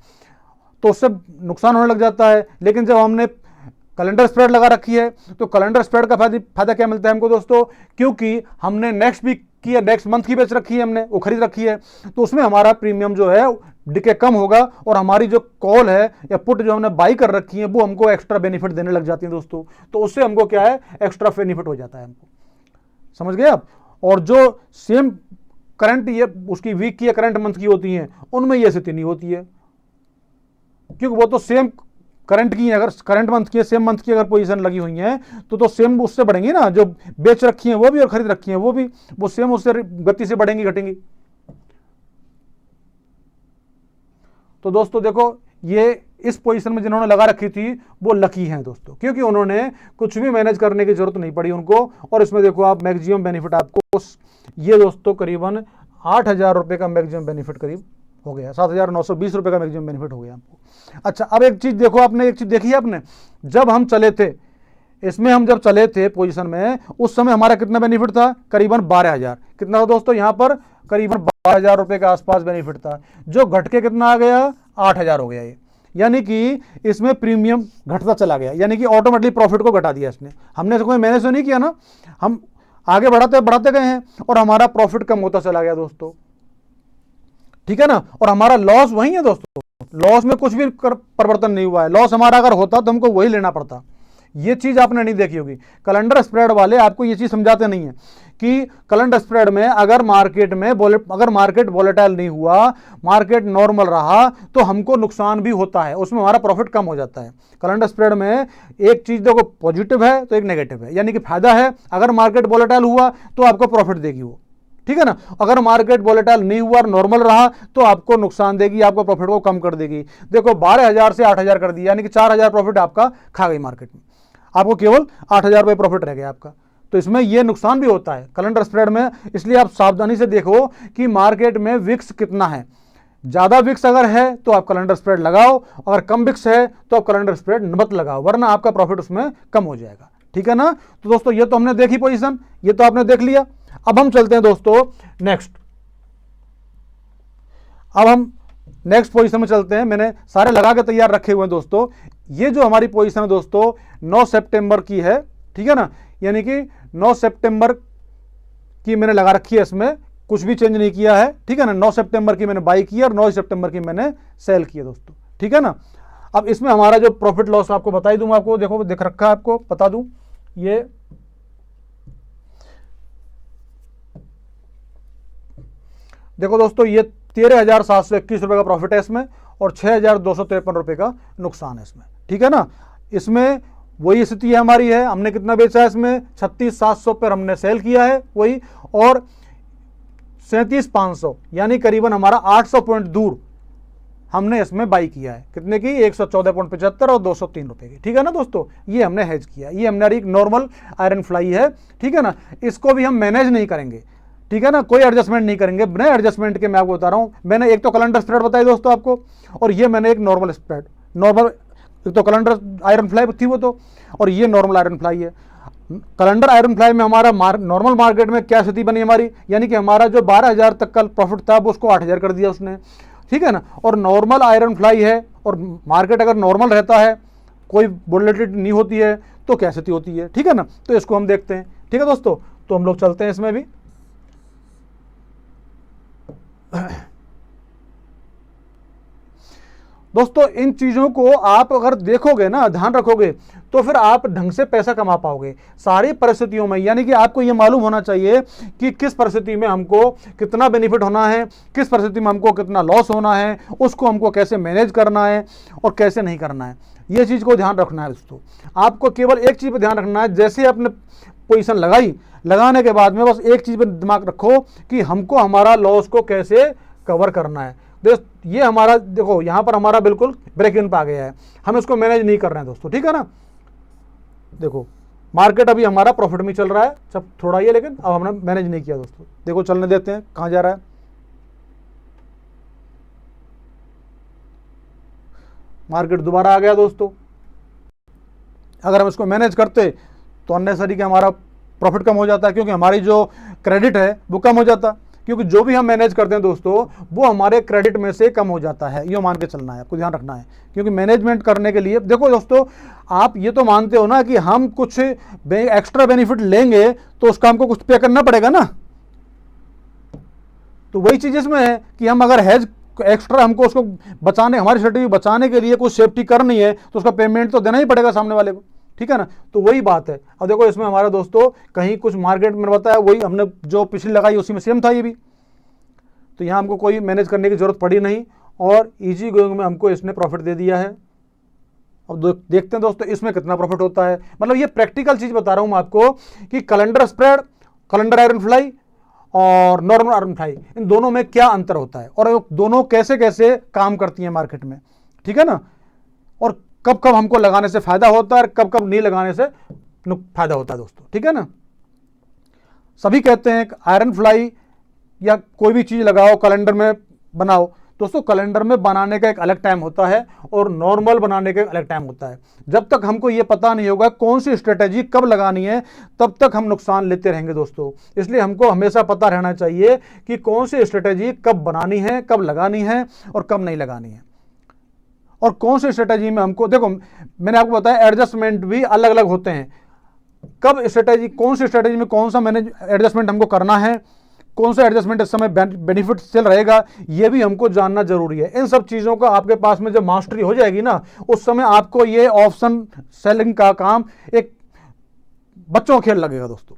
तो उससे नुकसान होने लग जाता है। लेकिन जब हमने कैलेंडर स्प्रेड लगा रखी है तो कैलेंडर स्प्रेड का फायदा क्या मिलता है हमको दोस्तों, क्योंकि हमने नेक्स्ट वीक की या नेक्स्ट मंथ की बेच रखी है, हमने वो खरीद रखी है, तो उसमें हमारा प्रीमियम जो है डिके कम होगा, और हमारी जो कॉल है या पुट जो हमने बाई कर रखी है वो हमको एक्स्ट्रा बेनिफिट देने लग जाती है दोस्तों। तो उससे हमको क्या है, एक्स्ट्रा बेनिफिट हो जाता है हमको। समझ गए आप। और जो सेम करंट ये उसकी वीक की या करंट मंथ की होती हैं उनमें ये स्थिति नहीं होती है, क्योंकि वो तो सेम करंट की, अगर करंट मंथ की सेम मंथ की अगर पोजीशन लगी हुई है तो सेम उससे बढ़ेंगी ना, जो बेच रखी है वो भी और खरीद रखी है वो भी, वो सेम उससे गति से बढ़ेंगी घटेंगी। तो दोस्तों देखो, ये इस पोजीशन में जिन्होंने लगा रखी थी वो लकी हैं दोस्तों, क्योंकि उन्होंने कुछ भी मैनेज करने की जरूरत नहीं पड़ी उनको। और इसमें देखो आप मैक्सिमम बेनिफिट आपको ये दोस्तों करीबन 8,000 रुपये का मैक्सिमम बेनिफिट करीब हो गया, 7,920 रुपये का मैक्सिमम बेनिफिट हो गया आपको। अच्छा, अब एक चीज देखो, आपने एक चीज देखी है आपने, जब हम चले थे इसमें, हम जब चले थे पोजीशन में उस समय हमारा कितना बेनिफिट था, करीबन 12,000। कितना था दोस्तों, यहाँ पर करीबन 12,000 रुपये के आसपास बेनिफिट था, जो घट के कितना आ गया, 8,000 हो गया ये। यानी कि इसमें प्रीमियम घटता चला गया, यानी कि ऑटोमेटिकली प्रॉफिट को घटा दिया इसने, हमने कोई मैनेज तो नहीं किया ना, हम आगे बढ़ाते बढ़ाते गए हैं और हमारा प्रॉफिट कम होता चला गया दोस्तों। ठीक है ना। और हमारा लॉस वही है दोस्तों, लॉस में कुछ भी परिवर्तन नहीं हुआ है। लॉस हमारा अगर होता तो हमको वही लेना पड़ता। ये चीज आपने नहीं देखी होगी, कैलेंडर स्प्रेड वाले आपको ये चीज समझाते नहीं है कि कैलेंडर स्प्रेड में अगर मार्केट वोलेटाइल नहीं हुआ, मार्केट नॉर्मल रहा तो हमको नुकसान भी होता है, उसमें हमारा प्रॉफिट कम हो जाता है। कैलेंडर स्प्रेड में एक चीज देखो, पॉजिटिव है तो एक नेगेटिव है, यानी कि फायदा है, अगर मार्केट वोलेटाइल हुआ तो आपको प्रॉफिट देगी वो। ठीक है ना। अगर मार्केट वोलेटाइल नहीं हुआ, नॉर्मल रहा, तो आपको नुकसान देगी, आपको प्रॉफिट को कम कर देगी। देखो 12,000 से 8,000 कर दिया, यानी कि 4,000 प्रॉफिट आपका खा गई मार्केट में, आपको केवल 8,000 रुपये प्रॉफिट रह गया आपका। तो इसमें यह नुकसान भी होता है कैलेंडर स्प्रेड में, इसलिए आप सावधानी से देखो कि मार्केट में विक्स कितना है। ज्यादा विक्स अगर है तो आप कैलेंडर स्प्रेड लगाओ, अगर कम विक्स है तो आप कैलेंडर स्प्रेड मत लगाओ, वरना आपका प्रॉफिट उसमें कम हो जाएगा। ठीक है ना। तो दोस्तों ये तो हमने देखी पोजीशन, ये तो आपने देख लिया। अब हम चलते हैं दोस्तों नेक्स्ट, अब हम नेक्स्ट पोजीशन में चलते हैं। मैंने सारे लगा के तैयार रखे हुए हैं दोस्तों। ये जो हमारी पोजीशन है दोस्तों 9 सितंबर की है, ठीक है ना, यानी कि 9 सितंबर की मैंने लगा रखी है, इसमें कुछ भी चेंज नहीं किया है। ठीक है ना, 9 सितंबर की मैंने बाई की और 9 सितंबर की मैंने सेल की है दोस्तों। ठीक है ना। अब इसमें हमारा जो प्रॉफिट लॉस आपको बता ही दूं, आपको देखो दिख रखा है, आपको बता दूं, ये देखो दोस्तों, ये 13,721 रुपए का प्रॉफिट है इसमें, और 6,253 रुपए का नुकसान है इसमें। ठीक है ना। इसमें वही स्थिति हमारी है, हमने कितना बेचा है इसमें, 36,700 पर हमने सेल किया है वही, और 37,500 यानी करीबन हमारा 800 पॉइंट दूर हमने इसमें बाई किया है। कितने की, 114.75 और 203 रुपए की। ठीक है ना दोस्तों, ये हमने हेज किया। ये हमारी एक नॉर्मल आयरन फ्लाई है। ठीक है ना। इसको भी हम मैनेज नहीं करेंगे, ठीक है ना, कोई एडजस्टमेंट नहीं करेंगे। बिना एडजस्टमेंट के मैं आपको बता रहा हूं, मैंने एक तो कैलेंडर स्प्रेड बताई दोस्तों आपको, और ये मैंने एक नॉर्मल स्प्रेड, नॉर्मल एक तो कैलेंडर आयरन फ्लाई थी वो तो, और ये नॉर्मल आयरन फ्लाई है। कैलेंडर आयरन फ्लाई में हमारा नॉर्मल मार्केट में क्या स्थिति बनी हमारी, यानी कि हमारा जो 12,000 तक का प्रॉफिट था वो उसको 8,000 कर दिया उसने। ठीक है ना। और नॉर्मल आयरन फ्लाई है, और मार्केट अगर नॉर्मल रहता है, कोई वोलेटिलिटी नहीं होती है, तो क्या स्थिति होती है। ठीक है ना। तो इसको हम देखते हैं। ठीक है दोस्तों, तो हम लोग चलते हैं इसमें भी। दोस्तों इन चीजों को आप अगर देखोगे ना, ध्यान रखोगे, तो फिर आप ढंग से पैसा कमा पाओगे सारी परिस्थितियों में। यानी कि आपको यह मालूम होना चाहिए कि किस परिस्थिति में हमको कितना बेनिफिट होना है, किस परिस्थिति में हमको कितना लॉस होना है, उसको हमको कैसे मैनेज करना है और कैसे नहीं करना है। यह चीज को ध्यान रखना है दोस्तों। आपको केवल एक चीज पर ध्यान रखना है, जैसे आपने पोजीशन लगाई, लगाने के बाद में बस एक चीज पर दिमाग रखो कि हमको हमारा लॉस को कैसे कवर करना है। ये हमारा देखो यहां पर हमारा बिल्कुल ब्रेक इवन पे आ गया है, हम इसको मैनेज नहीं कर रहे हैं दोस्तों। ठीक है ना। देखो मार्केट अभी हमारा प्रॉफिट में चल रहा है, सब थोड़ा ये, लेकिन अब हमने मैनेज नहीं किया दोस्तों। देखो चलने देते हैं कहां जा रहा है। मार्केट दोबारा आ गया दोस्तों। अगर हम इसको मैनेज करते तो अननेसरी के हमारा प्रॉफिट कम हो जाता है, क्योंकि हमारी जो क्रेडिट है वो कम हो जाता, क्योंकि जो भी हम मैनेज करते हैं दोस्तों वो हमारे क्रेडिट में से कम हो जाता है। ये मान के चलना है, आपको ध्यान रखना है। क्योंकि मैनेजमेंट करने के लिए देखो दोस्तों, आप ये तो मानते हो ना कि हम कुछ एक्स्ट्रा बेनिफिट लेंगे तो उसका हमको कुछ पे करना पड़ेगा ना। तो वही चीज इसमें है कि हम अगर हेज एक्स्ट्रा हमको उसको बचाने, हमारी स्ट्रेटेजी बचाने के लिए कुछ सेफ्टी करनी है, तो उसका पेमेंट तो देना ही पड़ेगा सामने वाले को। ठीक है ना। तो वही बात है। अब देखो इसमें हमारा दोस्तों कहीं कुछ मार्केट में बताया, वही हमने जो पिछली लगाई उसी में सेम था ये भी, तो यहां हमको कोई मैनेज करने की जरूरत पड़ी नहीं, और इजी गोइंग में हमको इसने प्रॉफिट दे दिया है। अब देखते हैं दोस्तों इसमें कितना प्रॉफिट होता है। मतलब ये प्रैक्टिकल चीज बता रहा हूं मैं आपको कि calendar spread, calendar iron fly और नॉर्मल आयरन फ्लाई, इन दोनों में क्या अंतर होता है, और दोनों कैसे कैसे काम करती है मार्केट में। ठीक है ना। और कब कब हमको लगाने से फायदा होता है और कब कब नहीं लगाने से फायदा होता है दोस्तों। ठीक है ना। सभी कहते हैं आयरन फ्लाई या कोई भी चीज लगाओ कैलेंडर में बनाओ, दोस्तों कैलेंडर में बनाने का एक अलग टाइम होता है और नॉर्मल बनाने का एक अलग टाइम होता है। जब तक हमको ये पता नहीं होगा कौन सी स्ट्रेटेजी कब लगानी है, तब तक हम नुकसान लेते रहेंगे दोस्तों। इसलिए हमको हमेशा पता रहना चाहिए कि कौन सी स्ट्रेटेजी कब बनानी है, कब लगानी है और कब नहीं लगानी है, और कौन सी स्ट्रेटेजी में हमको, देखो मैंने आपको बताया एडजस्टमेंट भी अलग अलग होते हैं। कब स्ट्रेटेजी, कौन सी स्ट्रेटेजी में कौन सा मैनेज एडजस्टमेंट हमको करना है, कौन सा एडजस्टमेंट इस समय बेनिफिट चल रहेगा, ये भी हमको जानना जरूरी है। इन सब चीजों का आपके पास में जब मास्टरी हो जाएगी ना, उस समय आपको ये ऑप्शन सेलिंग का काम एक बच्चों का खेल लगेगा दोस्तों।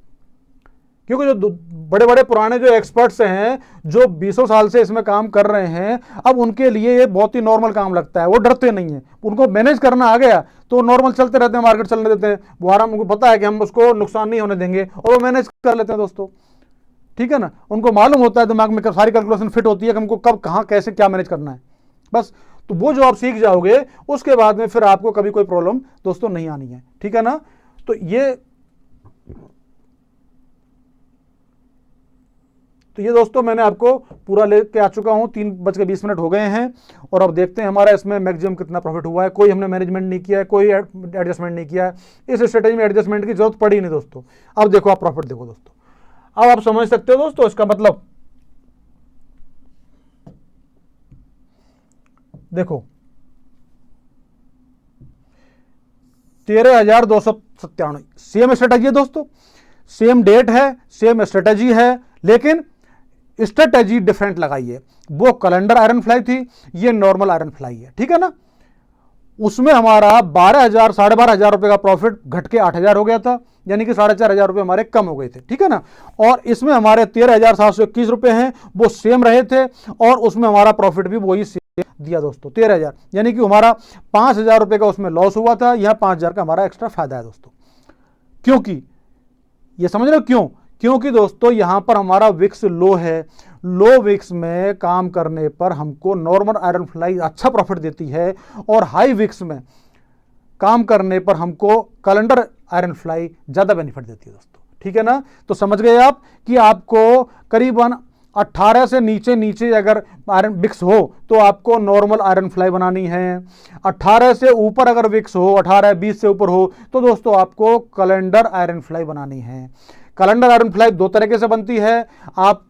क्योंकि जो बड़े बड़े पुराने जो एक्सपर्ट्स हैं, जो 20 साल से इसमें काम कर रहे हैं, अब उनके लिए ये बहुत ही नॉर्मल काम लगता है, वो डरते नहीं है। उनको मैनेज करना आ गया तो नॉर्मल चलते रहते हैं, मार्केट चलने देते हैं, वो आराम, उनको पता है कि हम उसको नुकसान नहीं होने देंगे और वो मैनेज कर लेते हैं दोस्तों। ठीक है ना, उनको मालूम होता है, दिमाग में सारी कैलकुलेशन फिट होती है कि हमको कब कहाँ कैसे क्या मैनेज करना है बस। तो वो जो आप सीख जाओगे उसके बाद में फिर आपको कभी कोई प्रॉब्लम दोस्तों नहीं आनी है, ठीक है ना। तो ये दोस्तों मैंने आपको पूरा लेके आ चुका हूं, 3:20 हो गए हैं। और अब देखते हैं हमारा इसमें मैक्सिमम कितना प्रॉफिट हुआ है। कोई हमने मैनेजमेंट नहीं किया है, कोई एडजस्टमेंट नहीं किया है, इस स्ट्रेटेजी में एडजस्टमेंट की जरूरत पड़ी नहीं दोस्तों। अब देखो आप प्रॉफिट देखो दोस्तों, अब आप समझ सकते हो दोस्तों इसका मतलब। देखो 13,297 सेम स्ट्रेटेजी है दोस्तों, सेम डेट है, सेम स्ट्रेटेजी है, लेकिन स्ट्रेटेजी डिफरेंट लगाई है। वो कैलेंडर आयरन फ्लाई थी, ये नॉर्मल आयरन फ्लाई है, ठीक है ना। उसमें हमारा 12,000 12,500 रुपए का प्रॉफिट घट के 8,000 हो गया था, यानी कि 4,500 रुपए हमारे कम हो गए थे, ठीक है ना। और इसमें हमारे 13,721 रुपए हैं, वो सेम रहे थे, और उसमें हमारा प्रॉफिट भी वही दिया दोस्तों 13,000, यानी कि हमारा 5,000 रुपए का उसमें लॉस हुआ था, यह 5,000 का हमारा एक्स्ट्रा फायदा है दोस्तों। क्योंकि ये समझ रहे हो क्यों? क्योंकि दोस्तों यहां पर हमारा विक्स लो है, लो विक्स में काम करने पर हमको नॉर्मल आयरन फ्लाई अच्छा प्रॉफिट देती है, और हाई विक्स में काम करने पर हमको कैलेंडर आयरन फ्लाई ज्यादा बेनिफिट देती है दोस्तों, ठीक है ना। तो समझ गए आप कि आपको करीबन 18 से नीचे नीचे अगर आयरन विक्स हो तो आपको नॉर्मल आयरन फ्लाई बनानी है। 18 से ऊपर अगर विक्स हो, 18-20 से ऊपर हो तो दोस्तों आपको कैलेंडर आयरन फ्लाई बनानी है। कैलेंडर आयरन फ्लाई दो तरीके से बनती है, आप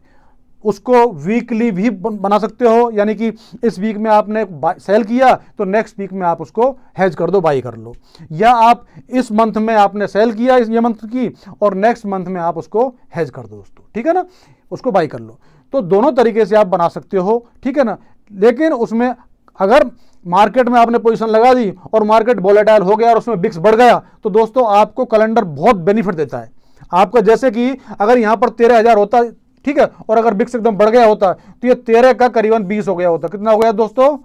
उसको वीकली भी बना सकते हो, यानी कि इस वीक में आपने सेल किया तो नेक्स्ट वीक में आप उसको हेज कर दो, बाई कर लो, या आप इस मंथ में आपने सेल किया ये मंथ की और नेक्स्ट मंथ में आप उसको हेज कर दो दोस्तों, ठीक है ना, उसको बाई कर लो। तो दोनों तरीके से आप बना सकते हो, ठीक है ना। लेकिन उसमें अगर मार्केट में आपने पोजीशन लगा दी और मार्केट वोलेटाइल हो गया और उसमें बिक्स बढ़ गया तो दोस्तों आपको कैलेंडर बहुत बेनिफिट देता है आपका। जैसे कि अगर यहां पर 13,000 होता, ठीक है, और अगर बिक्स एकदम बढ़ गया होता तो ये 13 का करीबन 20 हो गया होता। कितना हो गया दोस्तों?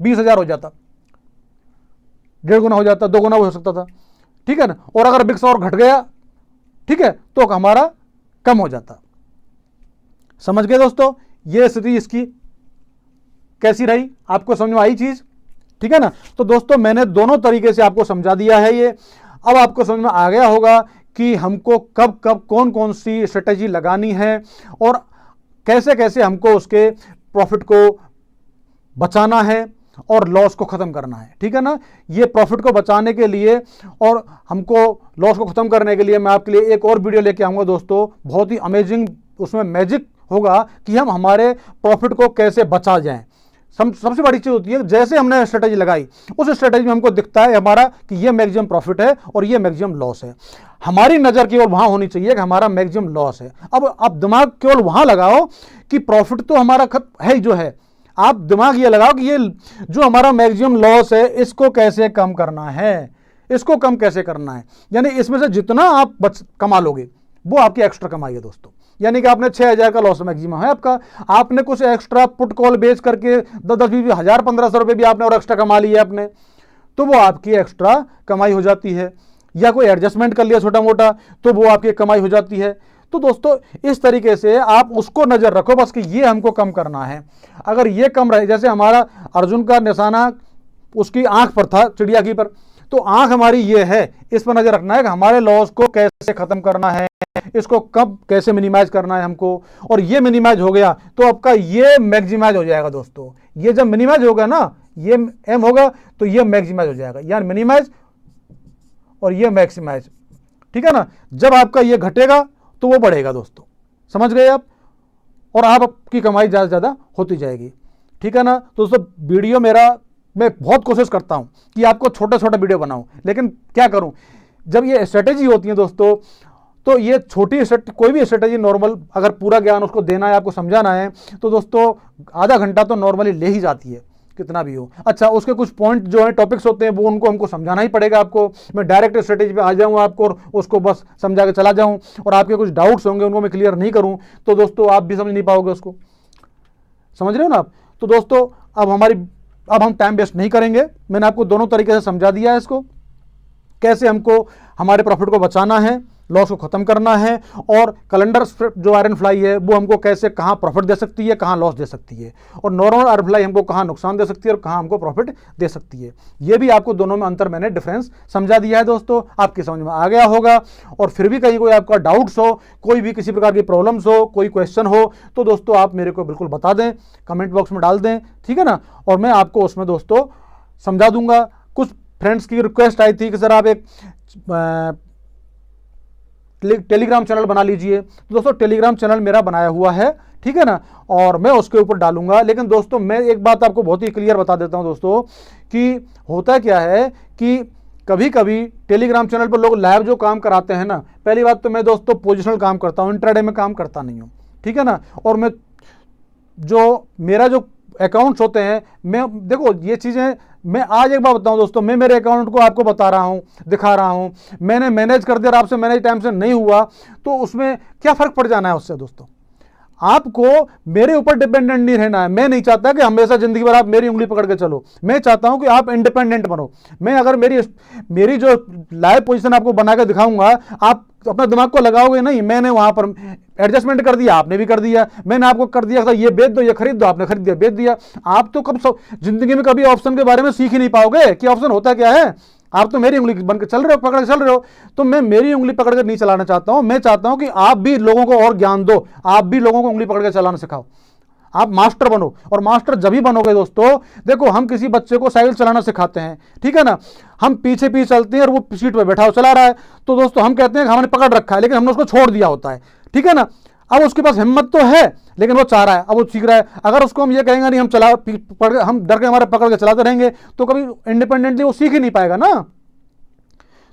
20,000 हो जाता, 1.5 गुना हो जाता, 2 गुना हो सकता था, ठीक है ना। और अगर बिक्स और घट गया, ठीक है, तो हमारा कम हो जाता। समझ गए दोस्तों? ये स्थिति इसकी कैसी रही, आपको समझ में आई चीज, ठीक है ना। तो दोस्तों मैंने दोनों तरीके से आपको समझा दिया है ये। अब आपको समझ में आ गया होगा कि हमको कब कब कौन कौन सी स्ट्रेटेजी लगानी है और कैसे कैसे हमको उसके प्रॉफिट को बचाना है और लॉस को खत्म करना है, ठीक है ना। ये प्रॉफिट को बचाने के लिए और हमको लॉस को खत्म करने के लिए मैं आपके लिए एक और वीडियो लेके आऊंगा दोस्तों, बहुत ही अमेजिंग, उसमें मैजिक होगा कि हम हमारे प्रॉफिट को कैसे बचा जाएं। सबसे बड़ी चीज होती है जैसे हमने स्ट्रेटेजी लगाई उस स्ट्रेटेजी में हमको दिखता है हमारा कि ये मैक्सिमम प्रॉफिट है और ये मैक्सिमम लॉस है। हमारी नजर केवल वहां होनी चाहिए कि हमारा मैक्सिमम लॉस है। अब आप दिमाग केवल वहां लगाओ कि प्रॉफिट तो हमारा है ही जो है, आप दिमाग ये लगाओ कि ये जो हमारा मैक्सिमम लॉस है इसको कैसे कम करना है, इसको कम कैसे करना है। यानी इसमें से जितना आप कमा लोगे वो आपकी एक्स्ट्रा कमाई है दोस्तों। यानी कि आपने 6,000 का लॉस मैक्सिमम है आपका, आपने कुछ एक्स्ट्रा पुट कॉल बेच करके 10-20 हजार 1,500 रुपए भी आपने और एक्स्ट्रा कमा लिए अपने, तो वो आपकी एक्स्ट्रा कमाई हो जाती है। या कोई एडजस्टमेंट कर लिया छोटा मोटा तो वो आपकी कमाई हो जाती है। तो दोस्तों इस तरीके से आप उसको नजर रखो बस कि ये हमको कम करना है। अगर ये कम रहे, जैसे हमारा अर्जुन का निशाना उसकी आंख पर था, चिड़िया की पर, तो आंख हमारी ये है, इस पर नजर रखना है कि हमारे लॉस को कैसे खत्म करना है, इसको कब कैसे मिनिमाइज करना है हमको। और ये मिनिमाइज हो गया तो आपका ये मैक्सिमाइज हो जाएगा दोस्तों। ये जब मिनिमाइज होगा ना, ये एम होगा तो ये मैक्सिमाइज हो जाएगा, यानी मिनिमाइज और ये मैक्सिमाइज, ठीक है ना। जब आपका ये घटेगा तो वो बढ़ेगा दोस्तों, समझ गए आप, और आपकी कमाई ज्यादा ज्यादा होती जाएगी, ठीक है ना। तो दोस्तों वीडियो मेरा, मैं बहुत कोशिश करता हूं कि आपको छोटा छोटा वीडियो बनाऊं, लेकिन क्या करूं, जब ये स्ट्रेटेजी होती है दोस्तों तो ये छोटी कोई भी स्ट्रेटेजी नॉर्मल अगर पूरा ज्ञान उसको देना है, आपको समझाना है, तो दोस्तों आधा घंटा तो नॉर्मली ले ही जाती है, कितना भी हो। अच्छा, उसके कुछ पॉइंट जो है टॉपिक्स होते हैं वो उनको हमको समझाना ही पड़ेगा आपको। मैं डायरेक्ट स्ट्रेटेजी पे आ जाऊँ आपको और उसको बस समझा के चला जाऊँ और आपके कुछ डाउट्स होंगे उनको मैं क्लियर नहीं करूँ तो दोस्तों आप भी समझ नहीं पाओगे उसको, समझ रहे हो ना आप। तो दोस्तों अब हम टाइम वेस्ट नहीं करेंगे, मैंने आपको दोनों तरीके से समझा दिया है इसको, कैसे हमको हमारे प्रॉफिट को बचाना है, लॉस को ख़त्म करना है, और कैलेंडर जो आयरन फ्लाई है वो हमको कैसे कहाँ प्रॉफिट दे सकती है, कहाँ लॉस दे सकती है, और नॉर्मल आयरन फ्लाई हमको कहाँ नुकसान दे सकती है और कहाँ हमको प्रॉफिट दे सकती है। ये भी आपको दोनों में अंतर मैंने डिफरेंस समझा दिया है दोस्तों, आपकी समझ में आ गया होगा। और फिर भी कहीं कोई आपका डाउट्स हो, कोई भी किसी प्रकार की प्रॉब्लम्स हो, कोई क्वेश्चन हो, तो दोस्तों आप मेरे को बिल्कुल बता दें, कमेंट बॉक्स में डाल दें, ठीक है ना, और मैं आपको उसमें दोस्तों समझा दूंगा। कुछ फ्रेंड्स की रिक्वेस्ट आई थी कि सर आप एक टेलीग्राम चैनल बना लीजिए, तो दोस्तों टेलीग्राम चैनल मेरा बनाया हुआ है, ठीक है ना, और मैं उसके ऊपर डालूंगा। लेकिन दोस्तों मैं एक बात आपको बहुत ही क्लियर बता देता हूं दोस्तों, कि होता क्या है कि कभी कभी टेलीग्राम चैनल पर लोग लाइव जो काम कराते हैं ना, पहली बात तो मैं दोस्तों पोजिशनल काम करता हूं, इंट्राडे में काम करता नहीं हूं, ठीक है ना, और मैं जो मेरा जो अकाउंट्स होते हैं, मैं देखो ये चीज़ें मैं आज एक बात बताऊं दोस्तों, मैं मेरे अकाउंट को आपको बता रहा हूं, दिखा रहा हूं, मैंने मैनेज कर दिया और आपसे मैनेज टाइम से नहीं हुआ तो उसमें क्या फ़र्क पड़ जाना है उससे दोस्तों। आपको मेरे ऊपर डिपेंडेंट नहीं रहना है। मैं नहीं चाहता कि हमेशा जिंदगी भर आप मेरी उंगली पकड़ के चलो, मैं चाहता हूं कि आप इंडिपेंडेंट बनो। मैं अगर मेरी जो लाइव पोजीशन आपको बना के दिखाऊंगा, आप अपना दिमाग को लगाओगे नहीं, मैंने वहां पर एडजस्टमेंट कर दिया, आपने भी कर दिया, मैंने आपको कर दिया था ये बेच दो ये खरीद दो, आपने खरीद दिया बेच दिया। आप तो कब जिंदगी में कभी ऑप्शन के बारे में सीख ही नहीं पाओगे कि ऑप्शन होता क्या है। आप तो मेरी उंगली बन के चल रहे हो, पकड़ के चल रहे हो, तो मैं मेरी उंगली पकड़ के नहीं चलाना चाहता हूं। मैं चाहता हूं कि आप भी लोगों को और ज्ञान दो, आप भी लोगों को उंगली पकड़ के चलाना सिखाओ, आप मास्टर बनो। और मास्टर जब ही बनोगे दोस्तों, देखो हम किसी बच्चे को साइकिल चलाना सिखाते हैं, ठीक है ना, हम पीछे पीछे चलते हैं और वो सीट पे बैठा हो चला रहा है, तो दोस्तों हम कहते हैं कि हमने पकड़ रखा है, लेकिन हमने उसको छोड़ दिया होता है, ठीक है ना। अब उसके पास हिम्मत तो है, लेकिन वो चाह रहा है, अब वो सीख रहा है। अगर उसको हम ये कहेंगे नहीं हम डर के हमारे पकड़ के चलाते रहेंगे, तो कभी इंडिपेंडेंटली वो सीख ही नहीं पाएगा ना।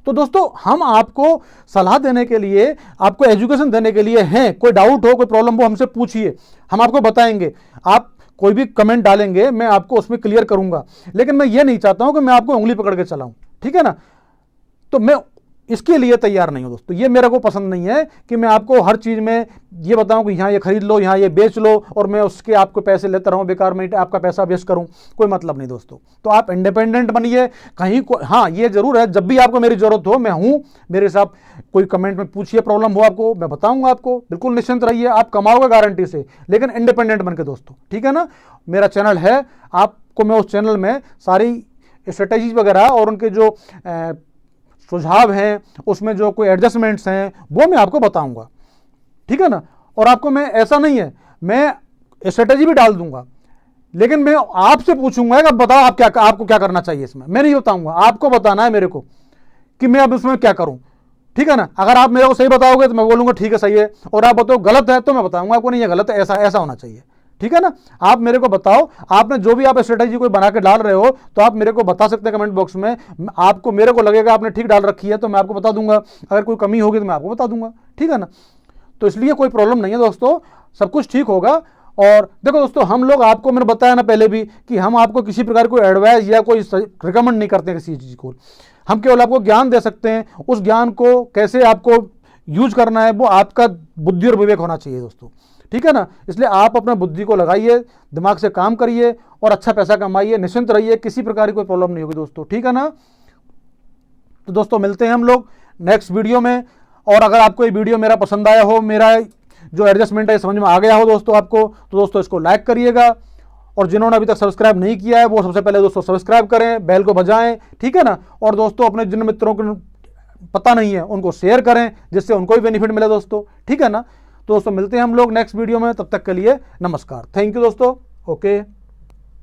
तो दोस्तों हम आपको सलाह देने के लिए, आपको एजुकेशन देने के लिए हैं। कोई डाउट हो, कोई प्रॉब्लम हो, हमसे पूछिए, हम आपको बताएंगे। आप कोई भी कमेंट डालेंगे, मैं आपको उसमें क्लियर करूंगा, लेकिन मैं ये नहीं चाहता हूं कि मैं आपको उंगली पकड़ के चलाऊं, ठीक है ना। तो मैं इसके लिए तैयार नहीं हूं दोस्तों, ये मेरे को पसंद नहीं है कि मैं आपको हर चीज़ में ये बताऊं कि यहाँ ये खरीद लो, यहाँ ये बेच लो, और मैं उसके आपको पैसे लेता रहूं, बेकार में आपका पैसा वेस्ट करूं, कोई मतलब नहीं दोस्तों। तो आप इंडिपेंडेंट बनिए कहीं को। हाँ ये जरूर है, जब भी आपको मेरी जरूरत हो मैं हूं, मेरे साथ कोई कमेंट में पूछिए, प्रॉब्लम हो आपको, मैं बताऊंगा आपको, बिल्कुल निश्चिंत रहिए, आप कमाओगे गारंटी से, लेकिन इंडिपेंडेंट बन के दोस्तों, ठीक है ना। मेरा चैनल है, आपको मैं उस चैनल में सारी स्ट्रेटेजीज वगैरह और उनके जो सुझाव हैं, उसमें जो कोई एडजस्टमेंट्स हैं, वो मैं आपको बताऊंगा, ठीक है ना। और आपको मैं ऐसा नहीं है, मैं स्ट्रेटेजी भी डाल दूंगा, लेकिन मैं आपसे पूछूंगा कि बताओ आप क्या, आपको क्या करना चाहिए इसमें। मैं नहीं बताऊंगा, आपको बताना है मेरे को कि मैं अब इसमें क्या करूं, ठीक है ना। अगर आप मेरे को सही बताओगे तो मैं बोलूंगा ठीक है सही है, और आप बताओ गलत है तो मैं बताऊंगा आपको नहीं ये गलत है, ऐसा ऐसा होना चाहिए, ठीक है ना। आप मेरे को बताओ, आपने जो भी आप स्ट्रेटेजी कोई बना के डाल रहे हो तो आप मेरे को बता सकते हैं कमेंट बॉक्स में। आपको मेरे को लगेगा आपने ठीक डाल रखी है तो मैं आपको बता दूंगा, अगर कोई कमी होगी तो मैं आपको बता दूंगा, ठीक है ना। तो इसलिए कोई प्रॉब्लम नहीं है दोस्तों, सब कुछ ठीक होगा। और देखो दोस्तों, हम लोग आपको, मैंने बताया ना पहले भी, कि हम आपको किसी प्रकार कोई एडवाइस या कोई रिकमेंड नहीं करते हैं किसी चीज़ को, हम केवल आपको ज्ञान दे सकते हैं। उस ज्ञान को कैसे आपको यूज करना है वो आपका बुद्धि और विवेक होना चाहिए दोस्तों, ठीक है ना। इसलिए आप अपना बुद्धि को लगाइए, दिमाग से काम करिए और अच्छा पैसा कमाइए, निश्चिंत रहिए, किसी प्रकार की कोई प्रॉब्लम नहीं होगी दोस्तों, ठीक है ना। तो दोस्तों मिलते हैं हम लोग नेक्स्ट वीडियो में। और अगर आपको ये वीडियो मेरा पसंद आया हो, मेरा जो एडजस्टमेंट है समझ में आ गया हो दोस्तों आपको, तो दोस्तों इसको लाइक करिएगा। और जिन्होंने अभी तक सब्सक्राइब नहीं किया है वो सबसे पहले दोस्तों सब्सक्राइब करें, बेल को बजाएं, ठीक है ना। और दोस्तों अपने जिन मित्रों को पता नहीं है उनको शेयर करें, जिससे उनको भी बेनिफिट मिले दोस्तों, ठीक है ना। तो दोस्तों मिलते हैं हम लोग नेक्स्ट वीडियो में, तब तक के लिए नमस्कार, थैंक यू दोस्तों, ओके।